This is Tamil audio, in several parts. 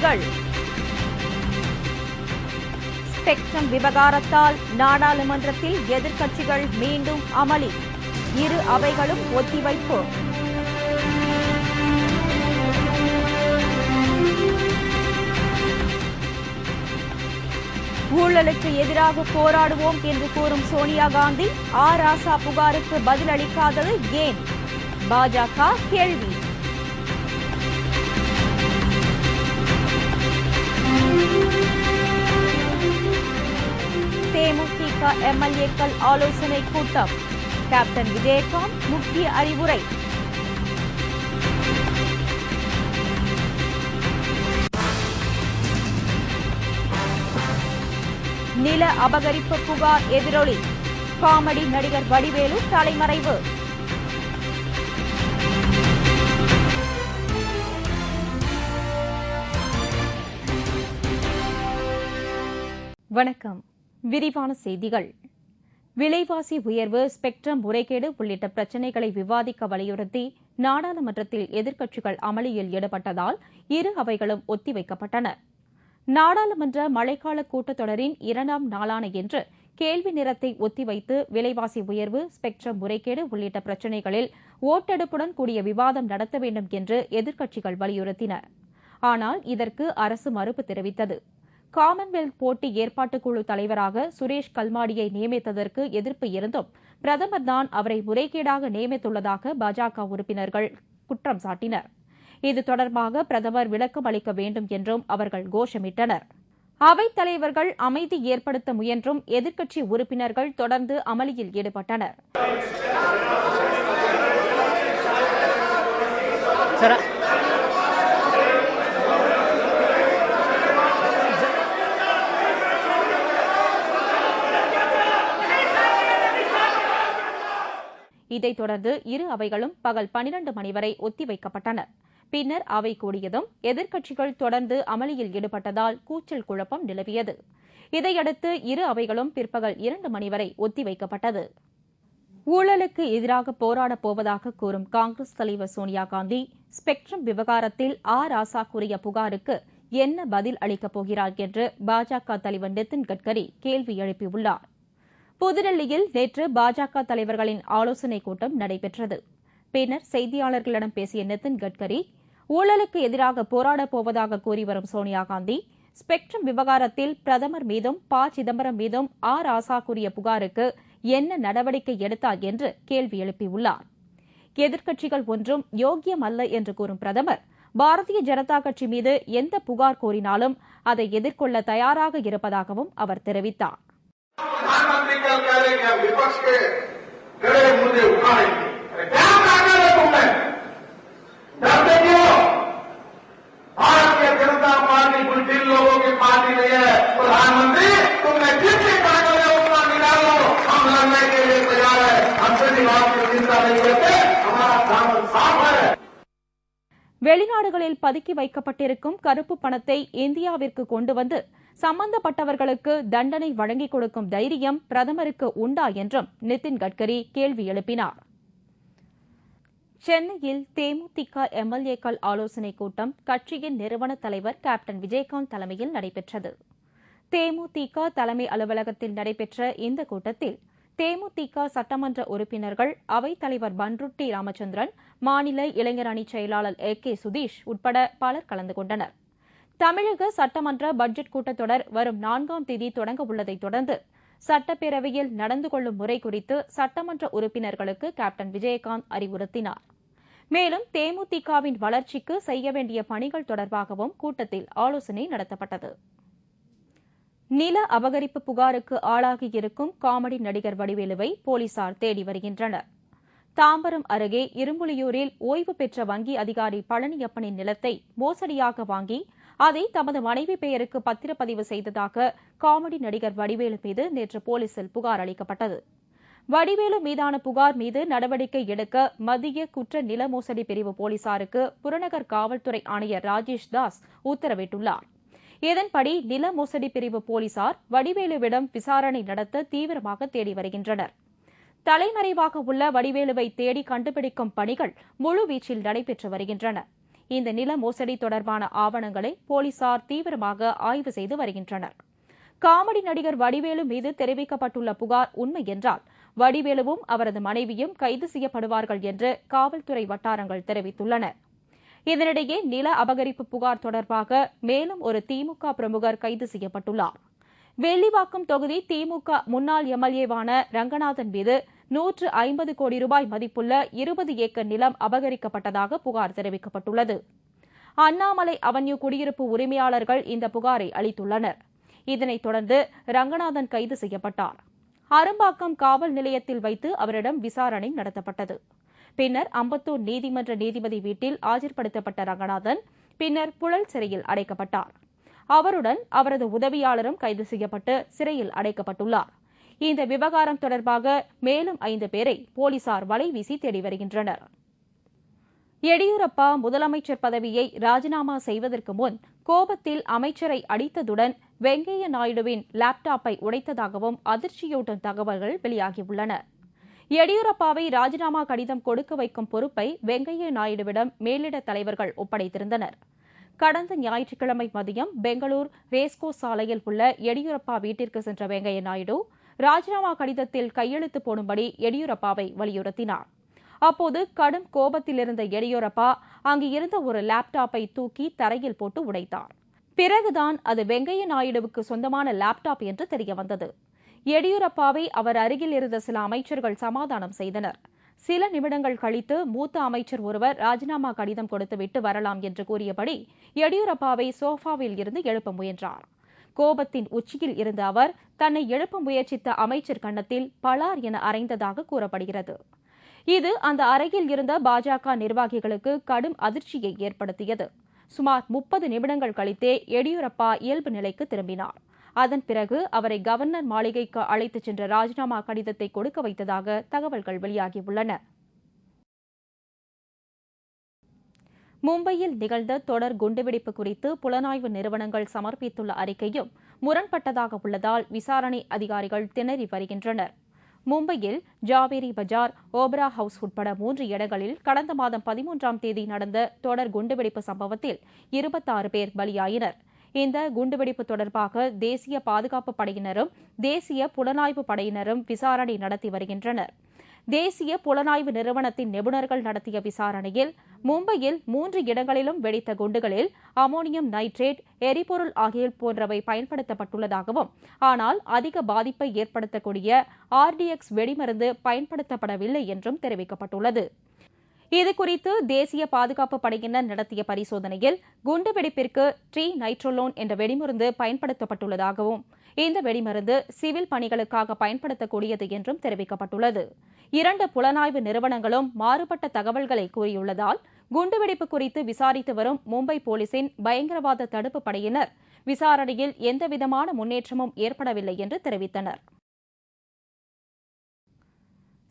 செய்திகள். ஸ்பெக்ட்ரம் விவகாரத்தால் நாடாளுமன்றத்தில் எதிர்க்கட்சிகள் மீண்டும் அமளி. இரு அவைகளும் ஒத்திவைப்பு. ஊழலுக்கு எதிராக போராடுவோம் என்று கூறும் சோனியா காந்தி ராசா புகாருக்கு பதிலளிக்காதது ஏன்? பாஜக கேள்வி. தேமுதிக எம்எல்ஏக்கள் ஆலோசனை கூட்டம். கேப்டன் விஜயகாந்த் முக்கிய அறிவுரை. நில அபகரிப்பு புகார் எதிரொலி. காமெடி நடிகர் வடிவேலு தலைமறைவு. வணக்கம். விரிவான செய்திகள். விலைவாசி உயர்வு, ஸ்பெக்ட்ரம் முறைகேடு உள்ளிட்ட பிரச்சினைகளை விவாதிக்க வலியுறுத்தி நாடாளுமன்றத்தில் எதிர்க்கட்சிகள் அமளியில் ஈடுபட்டதால் இரு அவைகளும் ஒத்திவைக்கப்பட்டன. நாடாளுமன்ற மழைக்கால கூட்டத்தொடரின் 2ஆம் நாளான இன்று கேள்வி நேரத்தை ஒத்திவைத்து விலைவாசி உயர்வு, ஸ்பெக்ட்ரம் முறைகேடு உள்ளிட்ட பிரச்சினைகளில் ஓட்டெடுப்புடன் கூடிய விவாதம் நடத்த வேண்டும் என்று எதிர்க்கட்சிகள் வலியுறுத்தின. ஆனால் இதற்கு அரசு மறுப்பு தெரிவித்தது. காமன்வெல்த் போட்டி ஏற்பாட்டுக்குழு தலைவராக சுரேஷ் கல்மாடியை நியமித்ததற்கு எதிர்ப்பு இருந்தும் பிரதமர் தான் அவரை முறைகேடாக நியமித்துள்ளதாக பாஜக உறுப்பினர்கள் குற்றம் சாட்டினர். இது தொடர்பாக பிரதமர் விளக்கம் அளிக்க வேண்டும் என்றும் அவர்கள் கோஷமிட்டனர். அவைத் தலைவர்கள் அமைதி ஏற்படுத்த முயன்றும் எதிர்க்கட்சி உறுப்பினர்கள் தொடர்ந்து அமளியில் ஈடுபட்டனர். இதைத் தொடர்ந்து இரு அவைகளும் பகல் 12 மணி வரை ஒத்திவைக்கப்பட்டன. பின்னர் அவை கூடியதும் எதிர்க்கட்சிகள் தொடர்ந்து அமளியில் ஈடுபட்டதால் கூச்சல் குழப்பம் நிலவியது. இதையடுத்து இரு அவைகளும் பிற்பகல் 2 மணி வரை ஒத்திவைக்கப்பட்டது. ஊழலுக்கு எதிராக போராடப் போவதாக கூறும் காங்கிரஸ் தலைவர் சோனியா காந்தி ஸ்பெக்ட்ரம் விவகாரத்தில் ராசா கூறிய புகாருக்கு என்ன பதில் அளிக்கப் போகிறார் என்று பாஜக தலைவர் நிதின் கட்கரி கேள்வி எழுப்பியுள்ளார். புதுடெல்லியில் நேற்று பாஜக தலைவர்களின் ஆலோசனைக் கூட்டம் நடைபெற்றது. பின்னர் செய்தியாளர்களிடம் பேசிய நிதின் கட்கரி, ஊழலுக்கு எதிராக போராடப் போவதாக கூறி வரும் சோனியா காந்தி ஸ்பெக்ட்ரம் விவகாரத்தில் பிரதமர் மீதும் சிதம்பரம் மீதும் ராசா கூறிய புகாருக்கு என்ன நடவடிக்கை எடுத்தார் என்று கேள்வி எழுப்பியுள்ளார். எதிர்க்கட்சிகள் ஒன்றும் யோக்கியமல்ல என்று கூறும் பிரதமர் பாரதிய ஜனதா கட்சி மீது எந்த புகார் கோரினாலும் அதை எதிர்கொள்ள தயாராக இருப்பதாகவும் அவர் தெரிவித்தார். வெளிநாடுகளில் பதுக்கி வைக்கப்பட்டிருக்கும் கருப்பு பணத்தை இந்தியாவிற்கு கொண்டு வந்து சம்பந்தப்பட்டவர்களுக்கு தண்டனை வழங்கிக் கொடுக்கும் தைரியம் பிரதமருக்கு உண்டா என்றும் நிதின் கட்கரி கேள்வி எழுப்பினார். சென்னையில் தேமுதிக எம்எல்ஏக்கள் ஆலோசனைக் கூட்டம் கட்சியின் நிறுவன தலைவர் கேப்டன் விஜயகாந்த் தலைமையில் நடைபெற்றது. தேமுதிக தலைமை அலுவலகத்தில் நடைபெற்ற இந்த கூட்டத்தில் தேமுதிக சட்டமன்ற உறுப்பினர்கள், அவைத் தலைவர் பன்ருட்டி ராமச்சந்திரன், மாநில இளைஞர் அணி செயலாளர் கே சுதீஷ் உட்பட பலர் கலந்து கொண்டனர். தமிழக சட்டமன்ற பட்ஜெட் கூட்டத்தொடர் வரும் 4ஆம் தேதி தொடங்க உள்ளதைத் தொடர்ந்து சட்டப்பேரவையில் நடந்து கொள்ளும் முறை குறித்து சட்டமன்ற உறுப்பினர்களுக்கு கேப்டன் விஜயகாந்த் அறிவுறுத்தினார். மேலும் தேமுதிகவின் வளர்ச்சிக்கு செய்ய வேண்டிய பணிகள் தொடர்பாகவும் கூட்டத்தில் ஆலோசனை நடத்தப்பட்டது. நில அபகரிப்பு புகாருக்கு ஆளாகியிருக்கும் காமெடி நடிகர் வடிவேலுவை போலீசார் தேடி வருகின்றனர். தாம்பரம் அருகே இரும்புலியூரில் ஓய்வு பெற்ற வங்கி அதிகாரி பழனியப்பனின் நிலத்தை மோசடியாக வாங்கி அதை தமது மனைவி பெயருக்கு பத்திரப்பதிவு செய்ததாக காமெடி நடிகர் வடிவேலு மீது நேற்று போலீசில் புகார் அளிக்கப்பட்டது. வடிவேலு மீதான புகார் மீது நடவடிக்கை எடுக்க மத்திய குற்ற நில மோசடி பிரிவு போலீசாருக்கு புறநகர் காவல்துறை ஆணையர் ராஜேஷ் தாஸ் உத்தரவிட்டுள்ளார். இதன்படி நில மோசடி பிரிவு போலீசார் வடிவேலுவிடம் விசாரணை நடத்த தீவிரமாக தேடி வருகின்றனர். தலைமறைவாக உள்ள வடிவேலுவை தேடி கண்டுபிடிக்கும் பணிகள் முழுவீச்சில் நடைபெற்று வருகின்றன. இந்த நில மோசடி தொடர்பான ஆவணங்களை போலீசார் தீவிரமாக ஆய்வு செய்து வருகின்றனர். காமெடி நடிகர் வடிவேலு மீது தெரிவிக்கப்பட்டுள்ள புகார் உண்மை என்றால் வடிவேலுவும் அவரது மனைவியும் கைது செய்யப்படுவார்கள் என்று காவல்துறை வட்டாரங்கள் தெரிவித்துள்ளன. இதனிடையே நில அபகரிப்பு புகார் தொடர்பாக மேலும் ஒரு திமுக பிரமுகர் கைது செய்யப்பட்டுள்ளார். வெள்ளிவாக்கம் தொகுதி திமுக முன்னாள் எம்எல்ஏவான ரங்கநாதன் மீது 150 கோடி ரூபாய் மதிப்புள்ள 20 ஏக்கர் நிலம் அபகரிக்கப்பட்டதாக புகார் தெரிவிக்கப்பட்டுள்ளது. அண்ணாமலை அவென்யூ குடியிருப்பு உரிமையாளர்கள் இந்த புகாரை அளித்துள்ளனர். இதனைத் தொடர்ந்து ரங்கநாதன் கைது செய்யப்பட்டார். அரும்பாக்கம் காவல் நிலையத்தில் வைத்து அவரிடம் விசாரணை நடத்தப்பட்டது. பின்னர் அம்பத்தூர் நீதிமன்ற நீதிபதி வீட்டில் ஆஜர்படுத்தப்பட்ட ரங்கநாதன் பின்னர் புழல் சிறையில் அடைக்கப்பட்டார். அவருடன் அவரது உதவியாளரும் கைது செய்யப்பட்டு சிறையில் அடைக்கப்பட்டுள்ளார். இந்த விவகாரம் தொடர்பாக மேலும் 5 பேரை போலீசார் வலைவீசி தேடி வருகின்றனர். எடியூரப்பா முதலமைச்சர் பதவியை ராஜினாமா செய்வதற்கு முன் கோபத்தில் அமைச்சரை அடித்ததுடன் வெங்கையா நாயுடுவின் லேப்டாப்பை உடைத்ததாகவும் அதிர்ச்சியூட்டும் தகவல்கள் வெளியாகியுள்ளன. எடியூரப்பாவை ராஜினாமா கடிதம் கொடுக்க வைக்கும் பொறுப்பை வெங்கையா நாயுடுவிடம் மேலிட தலைவர்கள் ஒப்படைத்திருந்தனர். கடந்த ஞாயிற்றுக்கிழமை மதியம் பெங்களூர் ரேஸ்கோர்ஸ் சாலையில் உள்ள எடியூரப்பா வீட்டிற்கு சென்ற வெங்கையா நாயுடு ராஜினாமா கடிதத்தில் கையெழுத்து போடும்படி எடியூரப்பாவை வலியுறுத்தினார். அப்போது கடும் கோபத்தில் இருந்த எடியூரப்பா அங்கு இருந்த ஒரு லேப்டாப்பை தூக்கி தரையில் போட்டு உடைத்தார். பிறகுதான் அது வெங்கையா நாயுடுவுக்கு சொந்தமான லேப்டாப் என்று தெரியவந்தது. எடியூரப்பாவை அவர் அருகில் இருந்த சில அமைச்சர்கள் சமாதானம் செய்தனர். சில நிமிடங்கள் கழித்து மூத்த அமைச்சர் ஒருவர் ராஜினாமா கடிதம் கொடுத்துவிட்டு வரலாம் என்று கூறியபடி எடியூரப்பாவை சோஃபாவில் இருந்து எழுப்ப முயன்றார். கோபத்தின் உச்சியில் இருந்த அவர் தன்னை எழுப்ப முயற்சித்த அமைச்சர் கன்னத்தில் பலார் என அறைந்ததாக கூறப்படுகிறது. இது அந்த அறையில் இருந்த பாஜக நிர்வாகிகளுக்கு கடும் அதிர்ச்சியை ஏற்படுத்தியது. சுமார் 30 நிமிடங்கள் கழித்தே எடியூரப்பா இயல்பு நிலைக்கு திரும்பினார். அதன் பிறகு அவரை கவர்னர் மாளிகைக்கு அழைத்துச் சென்ற ராஜினாமா கடிதத்தை கொடுக்க வைத்ததாக தகவல்கள் வெளியாகியுள்ளன. மும்பையில் நிகழ்ந்த தொடர் குண்டுவெடிப்பு குறித்து புலனாய்வு நிறுவனங்கள் சமர்ப்பித்துள்ள அறிக்கையும் முரண்பட்டதாக உள்ளதால் விசாரணை அதிகாரிகள் திணறி வருகின்றனர். மும்பையில் ஜாவேரி பஜார், ஓபரா ஹவுஸ் உட்பட 3 இடங்களில் கடந்த மாதம் 13ஆம் தேதி நடந்த தொடர் குண்டுவெடிப்பு சம்பவத்தில் 26 பேர் பலியாயினர். இந்த குண்டுவெடிப்பு தொடர்பாக தேசிய பாதுகாப்பு படையினரும் தேசிய புலனாய்வு படையினரும் விசாரணை நடத்தி வருகின்றனர். தேசிய புலனாய்வு நிறுவனத்தின் நிபுணர்கள் நடத்திய விசாரணையில் மும்பையில் 3 இடங்களிலும் வெடித்த குண்டுகளில் அமோனியம் நைட்ரேட், எரிபொருள் ஆகிய போன்றவை பயன்படுத்தப்பட்டுள்ளதாகவும், ஆனால் அதிக பாதிப்பை ஏற்படுத்தக்கூடிய RDX வெடிமருந்து பயன்படுத்தப்படவில்லை என்றும் தெரிவிக்கப்பட்டுள்ளது. இதுகுறித்து தேசிய பாதுகாப்பு படையினர் நடத்திய பரிசோதனையில் குண்டுவெடிப்பிற்கு ட்ரீ நைட்ரோலோன் என்ற வெடிமருந்து பயன்படுத்தப்பட்டுள்ளதாகவும், இந்த வெடிமருந்து சிவில் பணிகளுக்காக பயன்படுத்தக்கூடியது என்றும் தெரிவிக்கப்பட்டுள்ளது. 2 புலனாய்வு நிறுவனங்களும் மாறுபட்ட தகவல்களை கூறியுள்ளதால் குண்டுவெடிப்பு குறித்து விசாரித்து வரும் மும்பை போலீசின் பயங்கரவாத தடுப்பு படையினர் விசாரணையில் எந்தவிதமான முன்னேற்றமும் ஏற்படவில்லை என்று தெரிவித்தனர்.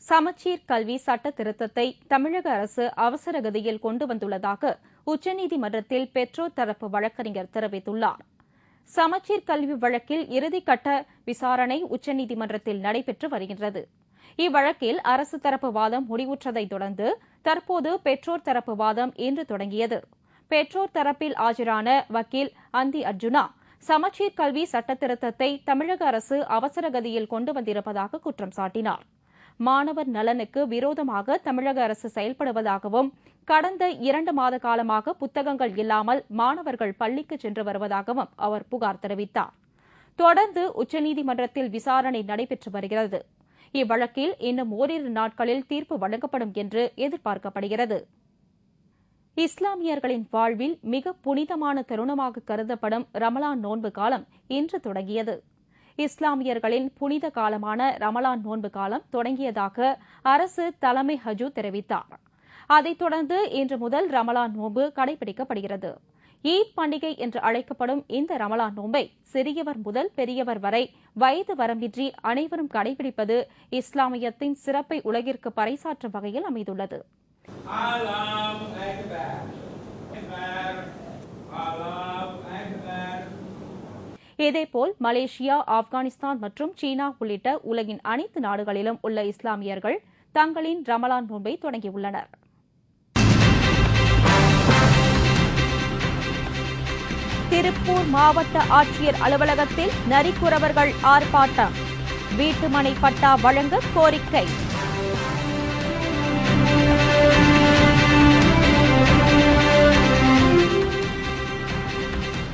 சமச்சீர் கல்வி சட்ட திருத்தத்தை தமிழக அரசு அவசர கதியில் கொண்டு வந்துள்ளதாக உச்சநீதிமன்றத்தில் பெற்றோர் தரப்பு வழக்கறிஞர் தெரிவித்துள்ளார். சமச்சீர் கல்வி வழக்கில் இறுதிக்கட்ட விசாரணை உச்சநீதிமன்றத்தில் நடைபெற்று வருகின்றது. இவ்வழக்கில் அரசு தரப்பு வாதம் முடிவுற்றதைத் தொடர்ந்து தற்போது பெற்றோர் தரப்பு வாதம் இன்று தொடங்கியது. பெற்றோர் தரப்பில் ஆஜரான வக்கீல் அந்தி அர்ஜுனா சமச்சீர் கல்வி சட்ட திருத்தத்தை தமிழக அரசு அவசர கதியில் கொண்டு வந்திருப்பதாக குற்றம் சாட்டினார். மாணவர் நலனுக்கு விரோதமாக தமிழக அரசு செயல்படுவதாகவும், கடந்த 2 மாத காலமாக புத்தகங்கள் இல்லாமல் மாணவர்கள் பள்ளிக்கு சென்று வருவதாகவும் அவர் புகார் தெரிவித்தார். தொடர்ந்து உச்சநீதிமன்றத்தில் விசாரணை நடைபெற்று வருகிறது. இவ்வழக்கில் இன்னும் ஓரிரு நாட்களில் தீர்ப்பு வழங்கப்படும் என்று எதிர்பார்க்கப்படுகிறது. இஸ்லாமியர்களின் வாழ்வில் மிக புனிதமான தருணமாக கருதப்படும் ரமலான் நோன்பு காலம் இன்று தொடங்கியது. இஸ்லாமியர்களின் புனித காலமான ரமலான் நோன்பு காலம் தொடங்கியதாக அரசு தலைமை ஹஜு தெரிவித்தார். அதைத் தொடர்ந்து இன்று முதல் ரமலான் நோன்பு கடைபிடிக்கப்படுகிறது. ஈத் பண்டிகை என்று அழைக்கப்படும் இந்த ரமலான் நோன்பை சிறியவர் முதல் பெரியவர் வரை வயது வரம்பின்றி அனைவரும் கடைபிடிப்பது இஸ்லாமியத்தின் சிறப்பை உலகிற்கு பறைசாற்றும் வகையில் அமைந்துள்ளது. இதேபோல் மலேசியா, ஆப்கானிஸ்தான் மற்றும் சீனா உள்ளிட்ட உலகின் அனைத்து நாடுகளிலும் உள்ள இஸ்லாமியர்கள் தங்களின் ரமலான் நோன்பை தொடங்கியுள்ளனர். திருப்பூர் மாவட்ட ஆட்சியர் அலுவலகத்தில் நரிக்குறவர்கள் ஆர்ப்பாட்டம். வீட்டுமனை பட்டா வழங்க கோரிக்கை.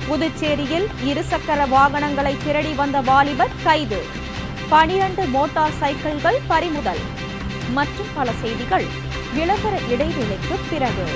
புதுச்சேரியில் இருசக்கர வாகனங்களை திருடி வந்த வாலிபர் கைது. 12 மோட்டார் சைக்கிள்கள் பறிமுதல். மற்றும் பல செய்திகள் விளம்பர இடைவேளைக்கு பிறகு.